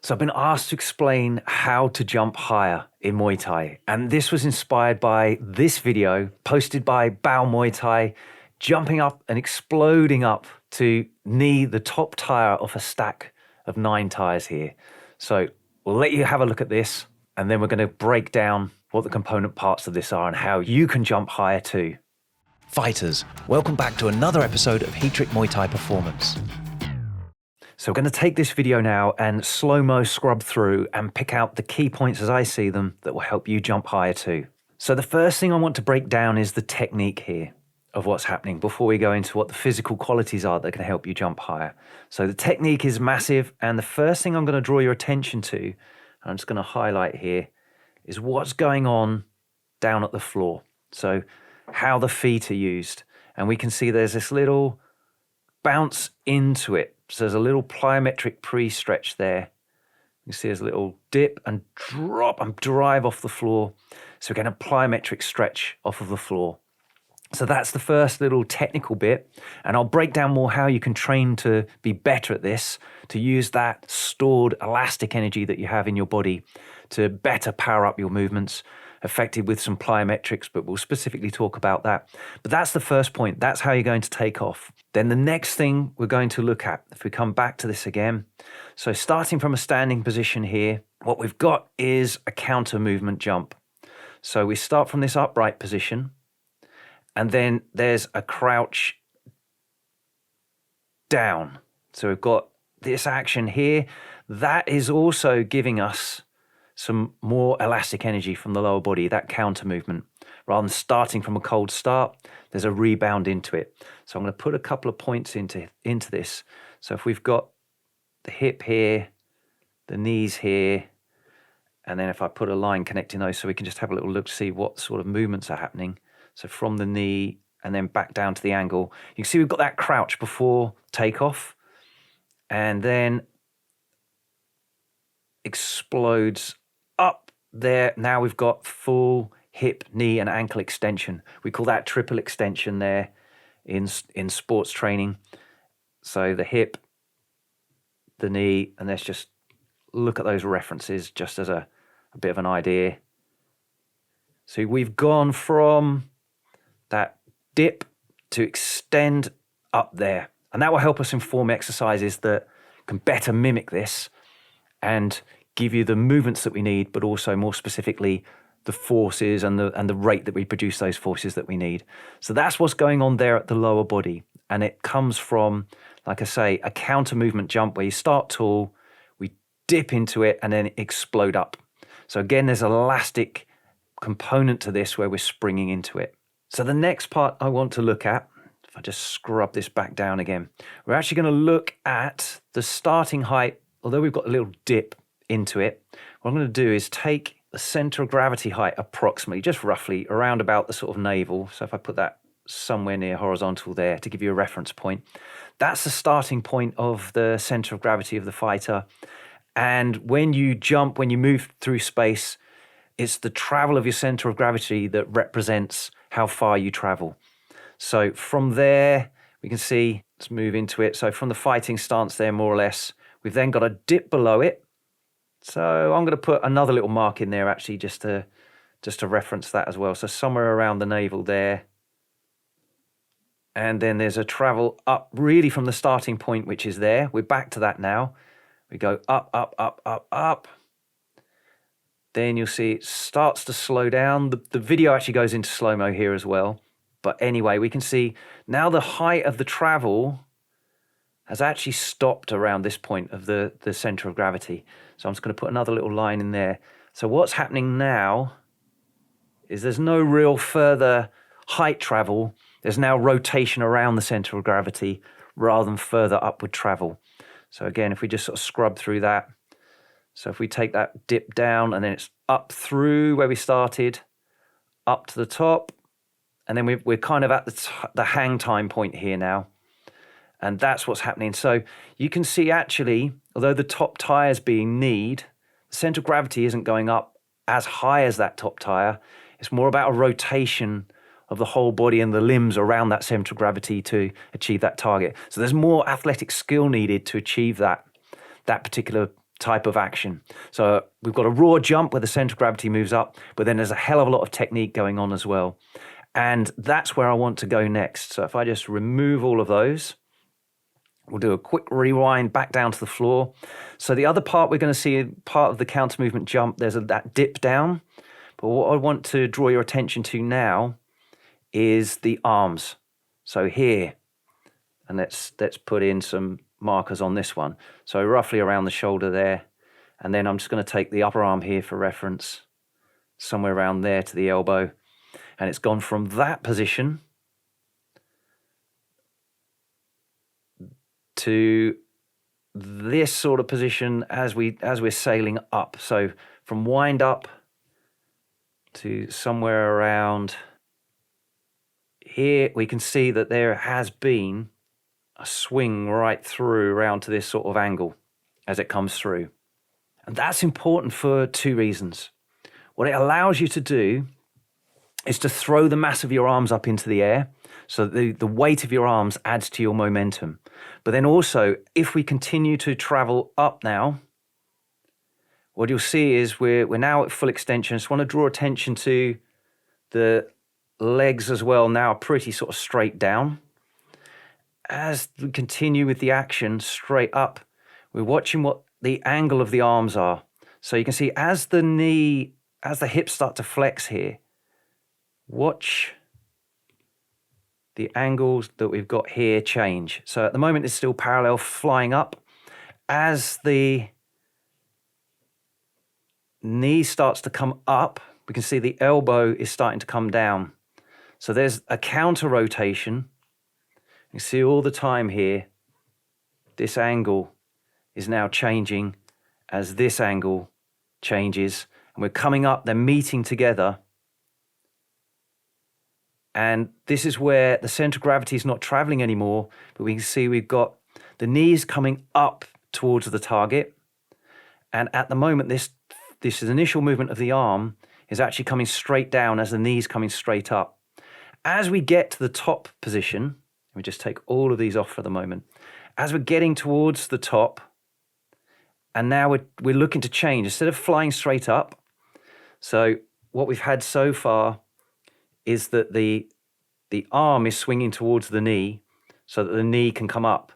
So I've been asked to explain how to jump higher in Muay Thai. And this was inspired by this video posted by Bao Muay Thai, jumping up and exploding up to knee the top tire off a stack of 9 tires here. So we'll let you have a look at this, and then we're going to break down what the component parts of this are and how you can jump higher too. Fighters, welcome back to another episode of Heatrick Muay Thai Performance. So we're going to take this video now and slow-mo scrub through and pick out the key points as I see them that will help you jump higher too. So the first thing I want to break down is the technique here of what's happening before we go into what the physical qualities are that can help you jump higher. So the technique is massive, and the first thing I'm going to draw your attention to, and I'm just going to highlight here, is what's going on down at the floor. So how the feet are used. And we can see there's this little bounce into it. So there's a little plyometric pre-stretch there. You see there's a little dip and drop and drive off the floor. So we're getting a plyometric stretch off of the floor. So that's the first little technical bit. And I'll break down more how you can train to be better at this, to use that stored elastic energy that you have in your body to better power up your movements, affected with some plyometrics, but we'll specifically talk about that. But that's the first point. That's how you're going to take off. Then the next thing we're going to look at, if we come back to this again, so starting from a standing position here, what we've got is a counter movement jump. So we start from this upright position, and then there's a crouch down. So we've got this action here. That is also giving us some more elastic energy from the lower body, that counter movement. Rather than starting from a cold start, there's a rebound into it. So I'm going to put a couple of points into this. So if we've got the hip here, the knees here, and then if I put a line connecting those so we can just have a little look to see what sort of movements are happening. So from the knee and then back down to the ankle. You can see we've got that crouch before takeoff, and then explodes up there. Now we've got full hip, knee and ankle extension. We call that triple extension there in sports training. So the hip, the knee, and let's just look at those references just as a bit of an idea. So we've gone from that dip to extend up there, and that will help us inform exercises that can better mimic this and give you the movements that we need, but also more specifically the forces and the rate that we produce those forces that we need. So that's what's going on there at the lower body. And it comes from, like I say, a counter movement jump where you start tall, we dip into it and then explode up. So again, there's an elastic component to this where we're springing into it. So the next part I want to look at, if I just scrub this back down again, we're actually going to look at the starting height. Although we've got a little dip into it, what I'm going to do is take the center of gravity height approximately, just roughly around about the sort of navel. So if I put that somewhere near horizontal there to give you a reference point, that's the starting point of the center of gravity of the fighter. And when you jump, when you move through space, it's the travel of your center of gravity that represents how far you travel. So from there, we can see, let's move into it. So from the fighting stance there, more or less, we've then got a dip below it. So I'm going to put another little mark in there actually just to reference that as well. So somewhere around the navel there. And then there's a travel up really from the starting point, which is there. We're back to that now. We go up, up, up, up, up. Then you'll see it starts to slow down. The video actually goes into slow-mo here as well. But anyway, we can see now the height of the travel has actually stopped around this point of the center of gravity. So I'm just going to put another little line in there. So what's happening now is there's no real further height travel. There's now rotation around the center of gravity rather than further upward travel. So again, if we just sort of scrub through that. So if we take that dip down and then it's up through where we started, up to the top, and then we're kind of at the hang time point here now. And that's what's happening. So you can see actually, although the top tire is being kneed, the center of gravity isn't going up as high as that top tire. It's more about a rotation of the whole body and the limbs around that center of gravity to achieve that target. So there's more athletic skill needed to achieve that particular type of action. So we've got a raw jump where the center of gravity moves up, but then there's a hell of a lot of technique going on as well. And that's where I want to go next. So if I just remove all of those, we'll do a quick rewind back down to the floor. So the other part we're going to see, part of the counter movement jump, there's that dip down. But what I want to draw your attention to now is the arms. So here, and let's put in some markers on this one. So roughly around the shoulder there. And then I'm just going to take the upper arm here for reference, somewhere around there to the elbow. And it's gone from that position to this sort of position as we're sailing up. So from wind up to somewhere around here, we can see that there has been a swing right through around to this sort of angle as it comes through. And that's important for two reasons. What it allows you to do is to throw the mass of your arms up into the air. So the weight of your arms adds to your momentum. But then also, if we continue to travel up now, what you'll see is we're now at full extension. Just want to draw attention to the legs as well, now pretty sort of straight down. As we continue with the action straight up, we're watching what the angle of the arms are. So you can see as the hips start to flex here, watch the angles that we've got here change. So at the moment it's still parallel flying up. As the knee starts to come up, we can see the elbow is starting to come down. So there's a counter rotation. You see all the time here, this angle is now changing as this angle changes. And we're coming up, they're meeting together. And this is where the center of gravity is not traveling anymore, but we can see we've got the knees coming up towards the target. And at the moment, this initial movement of the arm is actually coming straight down as the knee's coming straight up. As we get to the top position, let me just take all of these off for the moment. As we're getting towards the top, and now we're looking to change, instead of flying straight up. So what we've had so far is that the arm is swinging towards the knee so that the knee can come up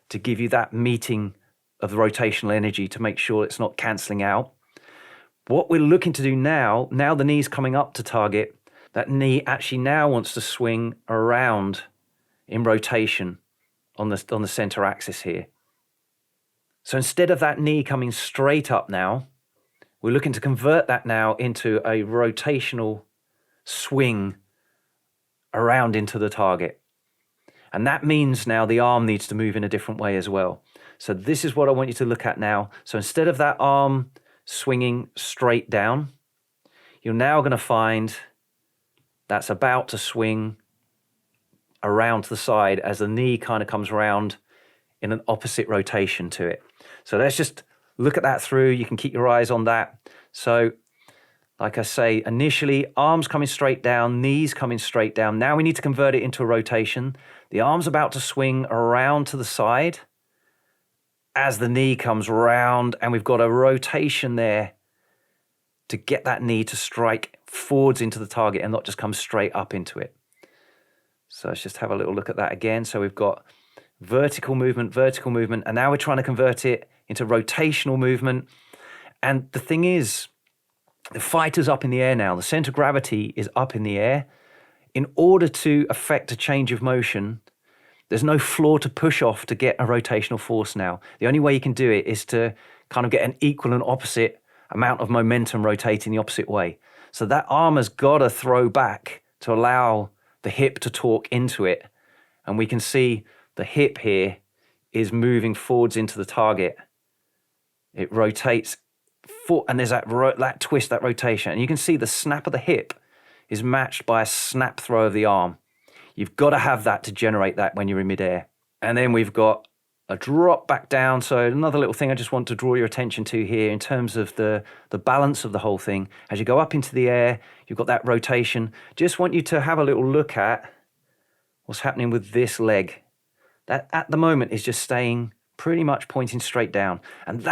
to give you that meeting of the rotational energy to make sure it's not cancelling out. What we're looking to do now the knee's coming up to target, that knee actually now wants to swing around in rotation on the center axis here. So instead of that knee coming straight up now, we're looking to convert that now into a rotational swing around into the target. And that means now the arm needs to move in a different way as well. So this is what I want you to look at now. So instead of that arm swinging straight down, you're now going to find that's about to swing around to the side as the knee kind of comes around in an opposite rotation to it. So let's just look at that through. You can keep your eyes on that. So like I say, initially, arms coming straight down, knees coming straight down. Now we need to convert it into a rotation. The arm's about to swing around to the side as the knee comes round, and we've got a rotation there to get that knee to strike forwards into the target and not just come straight up into it. So let's just have a little look at that again. So we've got vertical movement, and now we're trying to convert it into rotational movement. And the thing is, the fighter's up in the air now. The center of gravity is up in the air. In order to affect a change of motion, there's no floor to push off to get a rotational force now. The only way you can do it is to kind of get an equal and opposite amount of momentum rotating the opposite way. So that arm has got to throw back to allow the hip to torque into it. And we can see the hip here is moving forwards into the target. It rotates and there's that twist, that rotation. And you can see the snap of the hip is matched by a snap throw of the arm. You've got to have that to generate that when you're in midair. And then we've got a drop back down. So another little thing I just want to draw your attention to here in terms of the balance of the whole thing. As you go up into the air, you've got that rotation. Just want you to have a little look at what's happening with this leg. That at the moment is just staying pretty much pointing straight down. And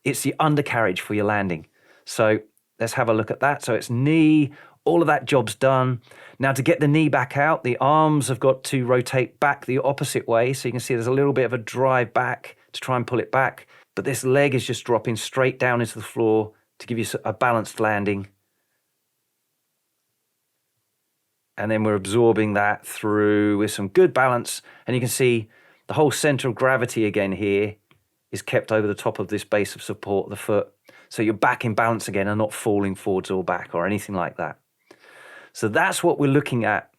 it's the undercarriage for your landing. So let's have a look at that. So it's knee, all of that job's done. Now to get the knee back out, the arms have got to rotate back the opposite way. So you can see there's a little bit of a drive back to try and pull it back. But this leg is just dropping straight down into the floor to give you a balanced landing. And then we're absorbing that through with some good balance. And you can see the whole center of gravity again here is kept over the top of this base of support of the foot. So you're back in balance again and not falling forwards or back or anything like that. So that's what we're looking at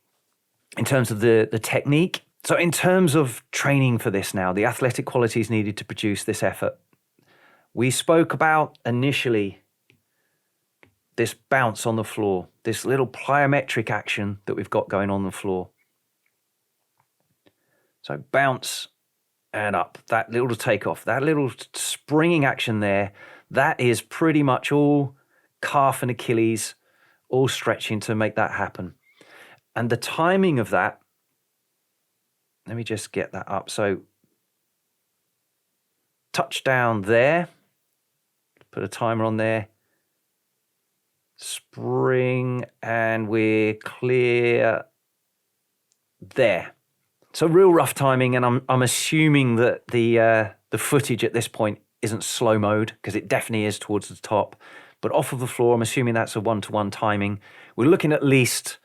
in terms of the technique. So in terms of training for this now, the athletic qualities needed to produce this effort. We spoke about initially this bounce on the floor, this little plyometric action that we've got going on the floor. So bounce and up, that little takeoff, that little springing action there, that is pretty much all calf and Achilles, all stretching to make that happen. And the timing of that, let me just get that up. So touchdown there, put a timer on there, spring, and we're clear there. So real rough timing, and I'm assuming that the footage at this point isn't slow mode, because it definitely is towards the top. But off of the floor, I'm assuming that's a 1-to-1 timing. We're looking at least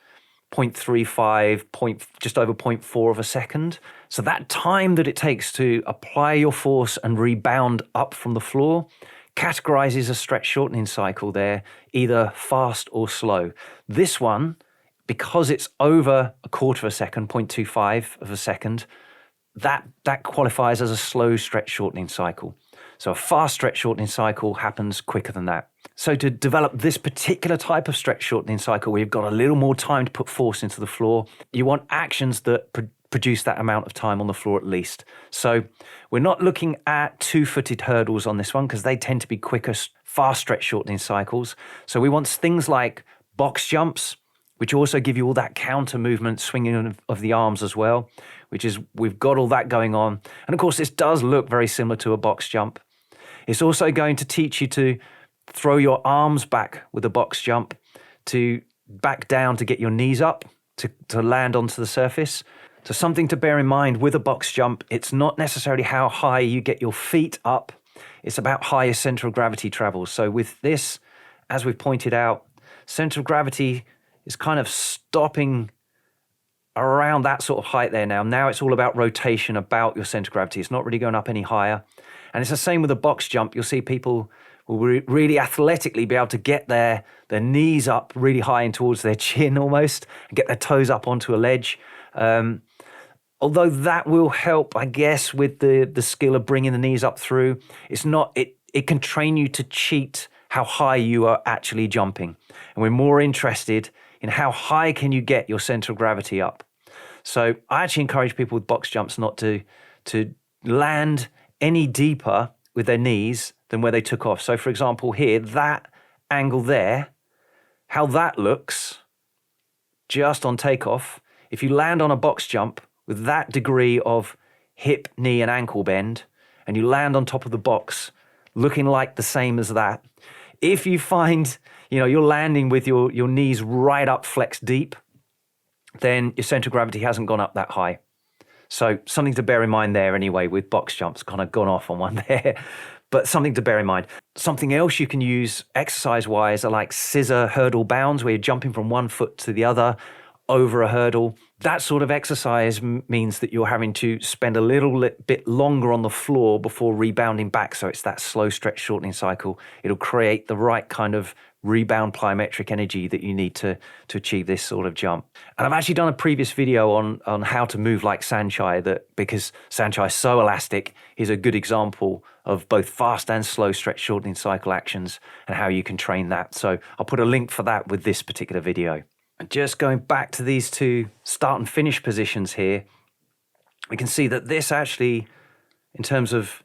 0.35, just over 0.4 of a second. So that time that it takes to apply your force and rebound up from the floor categorizes a stretch shortening cycle there, either fast or slow. This one, because it's over a quarter of a second, 0.25 of a second, that qualifies as a slow stretch shortening cycle. So a fast stretch shortening cycle happens quicker than that. So to develop this particular type of stretch shortening cycle, we've got a little more time to put force into the floor. You want actions that produce that amount of time on the floor at least. So we're not looking at two-footed hurdles on this one, because they tend to be quicker, fast stretch shortening cycles. So we want things like box jumps, which also give you all that counter movement, swinging of the arms as well, which is, we've got all that going on. And of course, this does look very similar to a box jump. It's also going to teach you to throw your arms back with a box jump, to back down to get your knees up, to land onto the surface. So something to bear in mind with a box jump, it's not necessarily how high you get your feet up, it's about how your center of gravity travels. So with this, as we've pointed out, center of gravity is kind of stopping around that sort of height there now. Now it's all about rotation about your center of gravity. It's not really going up any higher. And it's the same with a box jump. You'll see people will really athletically be able to get their knees up really high and towards their chin almost, and get their toes up onto a ledge. Although that will help, I guess, with the skill of bringing the knees up through. It's not, it can train you to cheat how high you are actually jumping. And we're more interested in how high can you get your center of gravity up. So I actually encourage people with box jumps not to land any deeper with their knees than where they took off. So for example, here, that angle there, how that looks just on takeoff, if you land on a box jump with that degree of hip, knee, and ankle bend, and you land on top of the box looking like the same as that, if you find, you're landing with your knees right up flexed deep, then your center of gravity hasn't gone up that high. So something to bear in mind there anyway with box jumps, kind of gone off on one there, but something to bear in mind. Something else you can use exercise-wise are like scissor hurdle bounds, where you're jumping from one foot to the other over a hurdle. That sort of exercise means that you're having to spend a little bit longer on the floor before rebounding back. So it's that slow stretch shortening cycle. It'll create the right kind of rebound plyometric energy that you need to achieve this sort of jump. And I've actually done a previous video on how to move like Sanchai, because Sanchai is so elastic, he's a good example of both fast and slow stretch shortening cycle actions and how you can train that. So I'll put a link for that with this particular video. And just going back to these two start and finish positions here, we can see that this actually, in terms of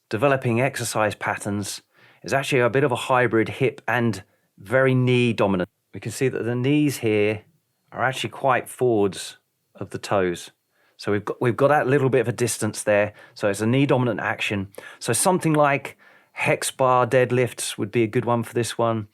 developing exercise patterns, is actually a bit of a hybrid hip and very knee dominant. We can see that the knees here are actually quite forwards of the toes. So we've got that little bit of a distance there. So it's a knee dominant action. So something like hex bar deadlifts would be a good one for this one.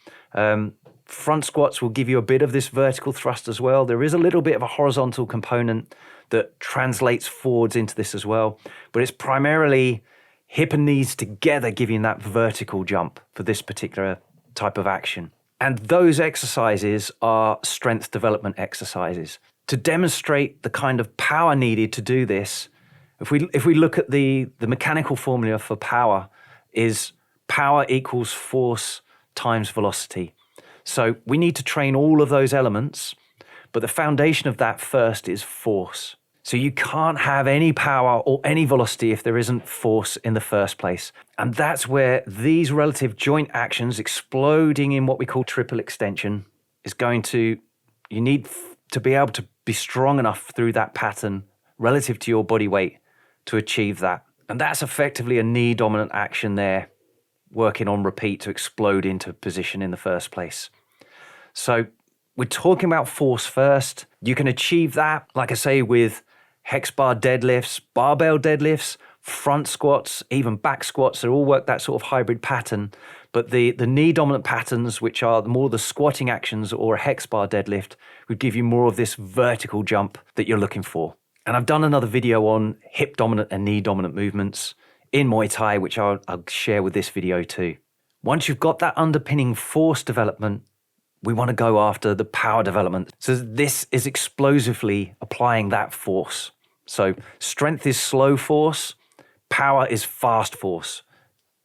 Front squats will give you a bit of this vertical thrust as well. There is a little bit of a horizontal component that translates forwards into this as well, but it's primarily hip and knees together giving that vertical jump for this particular type of action. And those exercises are strength development exercises. To demonstrate the kind of power needed to do this, if we look at the mechanical formula for power, is power equals force times velocity. So we need to train all of those elements, but the foundation of that first is force. So you can't have any power or any velocity if there isn't force in the first place. And that's where these relative joint actions exploding in what we call triple extension is going to, you need to be able to be strong enough through that pattern relative to your body weight to achieve that. And that's effectively a knee dominant action there, working on repeat to explode into position in the first place. So we're talking about force first. You can achieve that, like I say, with hex bar deadlifts, barbell deadlifts, front squats, even back squats. They all work that sort of hybrid pattern. But the knee dominant patterns, which are more the squatting actions or a hex bar deadlift, would give you more of this vertical jump that you're looking for. And I've done another video on hip dominant and knee dominant movements in Muay Thai, which I'll share with this video too. Once you've got that underpinning force development, we want to go after the power development. So this is explosively applying that force. So strength is slow force, power is fast force,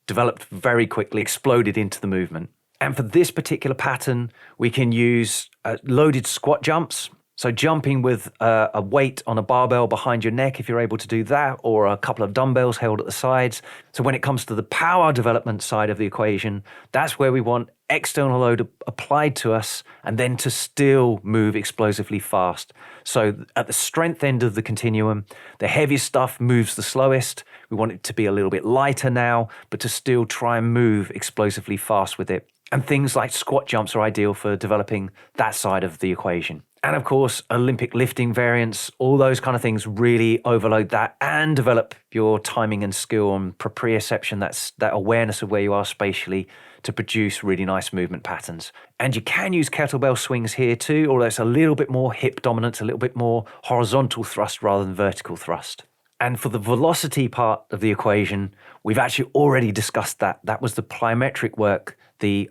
developed very quickly, exploded into the movement. And for this particular pattern, we can use loaded squat jumps. So jumping with a weight on a barbell behind your neck, if you're able to do that, or a couple of dumbbells held at the sides. So when it comes to the power development side of the equation, that's where we want external load applied to us and then to still move explosively fast. So at the strength end of the continuum, the heaviest stuff moves the slowest. We want it to be a little bit lighter now, but to still try and move explosively fast with it. And things like squat jumps are ideal for developing that side of the equation. And of course, Olympic lifting variants, all those kind of things really overload that and develop your timing and skill and proprioception, that awareness of where you are spatially to produce really nice movement patterns. And you can use kettlebell swings here too, although it's a little bit more hip dominant, a little bit more horizontal thrust rather than vertical thrust. And for the velocity part of the equation, we've actually already discussed that. That was the plyometric work, the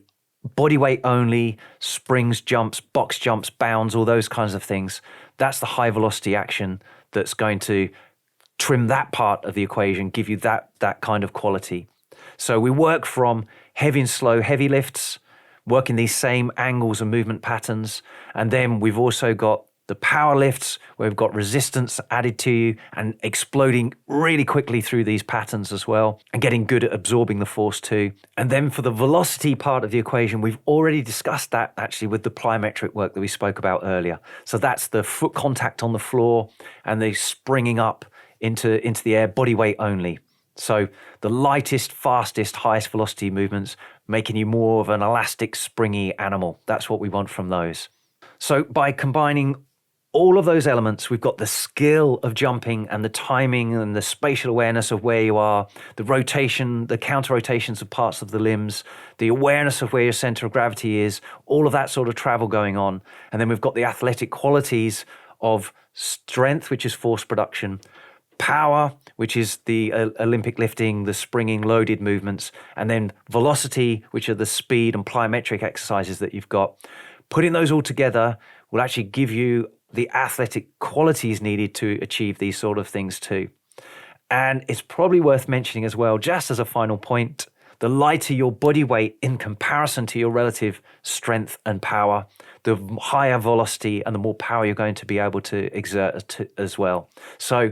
body weight only, springs, jumps, box jumps, bounds, all those kinds of things. That's the high velocity action that's going to trim that part of the equation, give you that kind of quality. So we work from heavy and slow heavy lifts, working these same angles and movement patterns. And then we've also got the power lifts where we've got resistance added to you and exploding really quickly through these patterns as well and getting good at absorbing the force too. And then for the velocity part of the equation, we've already discussed that actually with the plyometric work that we spoke about earlier. So that's the foot contact on the floor and the springing up into the air, body weight only. So the lightest, fastest, highest velocity movements, making you more of an elastic, springy animal. That's what we want from those. So by combining all of those elements, we've got the skill of jumping and the timing and the spatial awareness of where you are, the rotation, the counter rotations of parts of the limbs, the awareness of where your center of gravity is, all of that sort of travel going on. And then we've got the athletic qualities of strength, which is force production, power, which is the Olympic lifting, the springing, loaded movements, and then velocity, which are the speed and plyometric exercises that you've got. Putting those all together will actually give you the athletic qualities needed to achieve these sort of things too. And it's probably worth mentioning as well, just as a final point, the lighter your body weight in comparison to your relative strength and power, the higher velocity and the more power you're going to be able to exert as well. So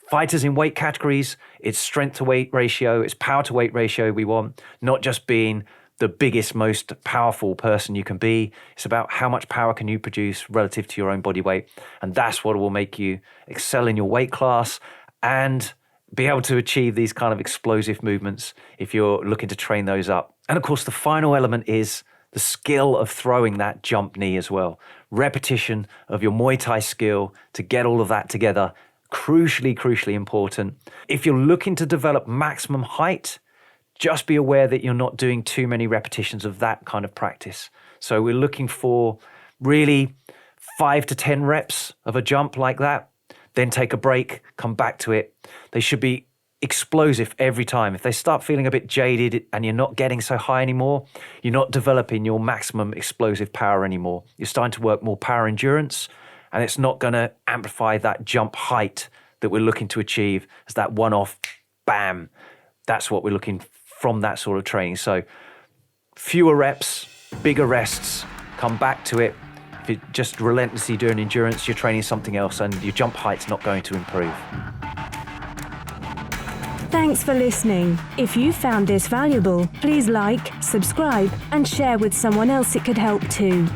fighters in weight categories, it's strength to weight ratio, it's power to weight ratio we want, not just being the biggest, most powerful person you can be. It's about how much power can you produce relative to your own body weight. And that's what will make you excel in your weight class and be able to achieve these kind of explosive movements if you're looking to train those up. And of course, the final element is the skill of throwing that jump knee as well. Repetition of your Muay Thai skill to get all of that together crucially important. If you're looking to develop maximum height, just be aware that you're not doing too many repetitions of that kind of practice. So we're looking for really 5 to 10 reps of a jump like that, then take a break, come back to it. They should be explosive every time. If they start feeling a bit jaded and you're not getting so high anymore, you're not developing your maximum explosive power anymore. You're starting to work more power endurance, and it's not going to amplify that jump height that we're looking to achieve as that one-off, bam. That's what we're looking from that sort of training. So fewer reps, bigger rests, come back to it. If you're just relentlessly doing endurance, you're training something else and your jump height's not going to improve. Thanks for listening. If you found this valuable, please like, subscribe, and share with someone else it could help too.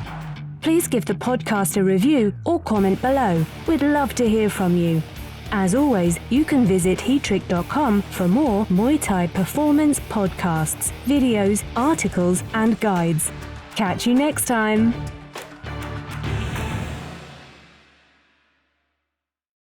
Please give the podcast a review or comment below. We'd love to hear from you. As always, you can visit heatrick.com for more Muay Thai performance podcasts, videos, articles, and guides. Catch you next time.